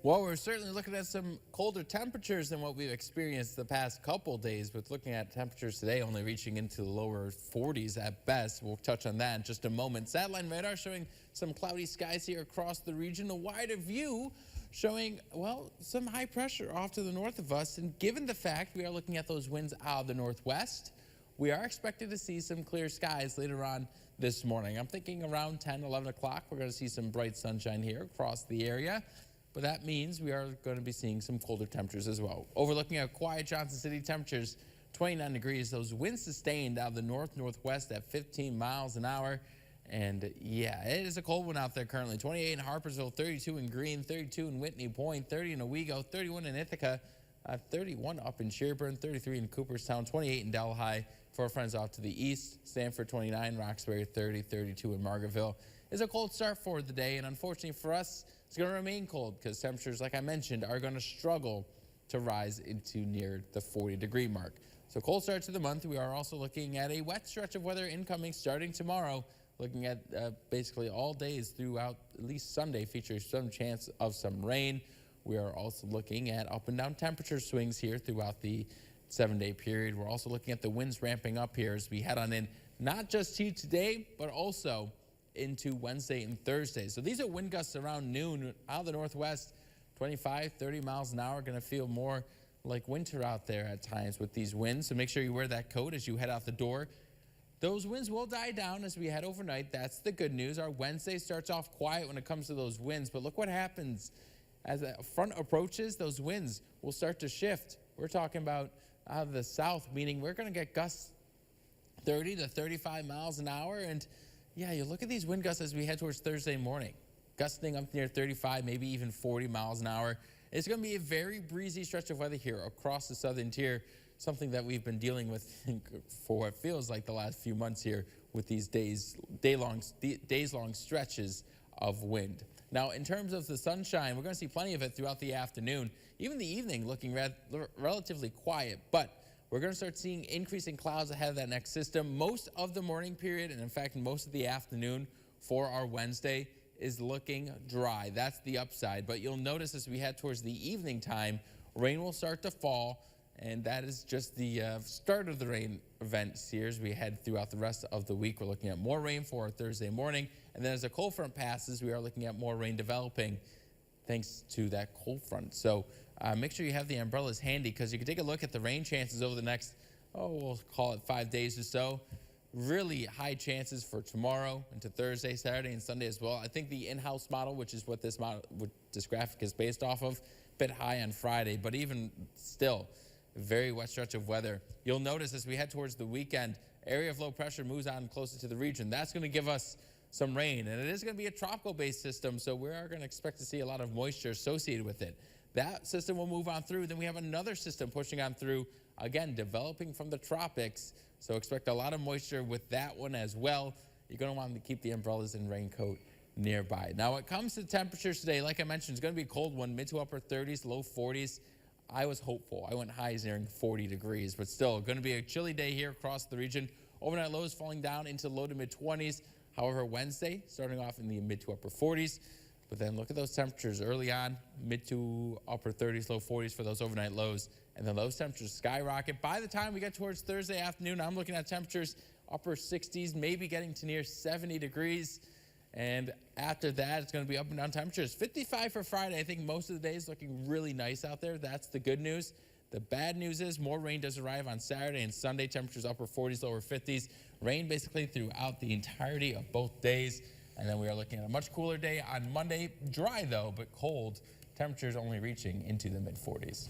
Well, we're certainly looking at some colder temperatures than what we've experienced the past couple days, with looking at temperatures today only reaching into the lower 40s at best. We'll touch on that in just a moment. Satellite radar showing some cloudy skies here across the region. A wider view showing, well, some high pressure off to the north of us. And given the fact we are looking at those winds out of the northwest, we are expected to see some clear skies later on this morning. I'm thinking around 10, 11 o'clock, we're going to see some bright sunshine here across the area. But that means we are going to be seeing some colder temperatures as well. Overlooking at quiet Johnson City, temperatures 29 degrees. Those winds sustained out of the north-northwest at 15 miles an hour. And yeah, it is a cold one out there currently. 28 in Harpersville, 32 in Greene, 32 in Whitney Point, 30 in Owego, 31 in Ithaca, 31 up in Sherburne, 33 in Cooperstown, 28 in Delhi. For our friends off to the east, Stanford 29, Roxbury 30, 32 in Margaretville. It's a cold start for the day, and unfortunately for us, it's going to remain cold because temperatures, like I mentioned, are going to struggle to rise into near the 40-degree mark. So cold start to the month. We are also looking at a wet stretch of weather incoming starting tomorrow, looking at basically all days throughout at least Sunday, featuring some chance of some rain. We are also looking at up and down temperature swings here throughout the 7-day period. We're also looking at the winds ramping up here as we head on in, not just to today, but also into Wednesday and Thursday. So these are wind gusts around noon out of the northwest, 25, 30 miles an hour. Going to feel more like winter out there at times with these winds. So make sure you wear that coat as you head out the door. Those winds will die down as we head overnight. That's the good news. Our Wednesday starts off quiet when it comes to those winds, but look what happens as the front approaches. Those winds will start to shift. We're talking about out of the south, meaning we're going to get gusts 30 to 35 miles an hour. And yeah, you look at these wind gusts as we head towards Thursday morning, gusting up near 35, maybe even 40 miles an hour. It's going to be a very breezy stretch of weather here across the southern tier, something that we've been dealing with for what feels like the last few months here with these days-long stretches of wind. Now, in terms of the sunshine, we're going to see plenty of it throughout the afternoon. Even the evening looking relatively quiet, but we're going to start seeing increasing clouds ahead of that next system. Most of the morning period, and in fact, most of the afternoon for our Wednesday is looking dry. That's the upside. But you'll notice as we head towards the evening time, rain will start to fall, and that is just the start of the rain events here as we head throughout the rest of the week. We're looking at more rain for our Thursday morning, and then as the cold front passes, we are looking at more rain developing thanks to that cold front. So make sure you have the umbrellas handy because you can take a look at the rain chances over the next, we'll call it 5 days or so. Really high chances for tomorrow into Thursday, Saturday, and Sunday as well. I think the in-house model, which is what this graphic is based off of, a bit high on Friday, but even still, a very wet stretch of weather. You'll notice as we head towards the weekend, area of low pressure moves on closer to the region. That's going to give us some rain, and it is going to be a tropical-based system, so we are going to expect to see a lot of moisture associated with it. That system will move on through. Then we have another system pushing on through, again, developing from the tropics, so expect a lot of moisture with that one as well. You're going to want to keep the umbrellas and raincoat nearby. Now, when it comes to temperatures today, like I mentioned, it's going to be a cold one, mid to upper 30s, low 40s. I was hopeful. I went highs nearing 40 degrees, but still going to be a chilly day here across the region. Overnight lows falling down into low to mid 20s. However, Wednesday starting off in the mid to upper 40s. But then look at those temperatures early on, mid to upper 30s, low 40s for those overnight lows. And then those temperatures skyrocket. By the time we get towards Thursday afternoon, I'm looking at temperatures upper 60s, maybe getting to near 70 degrees. And after that, it's going to be up and down temperatures. 55 for Friday. I think most of the day is looking really nice out there. That's the good news. The bad news is more rain does arrive on Saturday and Sunday. Temperatures upper 40s, lower 50s. Rain basically throughout the entirety of both days. And then we are looking at a much cooler day on Monday. Dry, though, but cold. Temperatures only reaching into the mid-40s.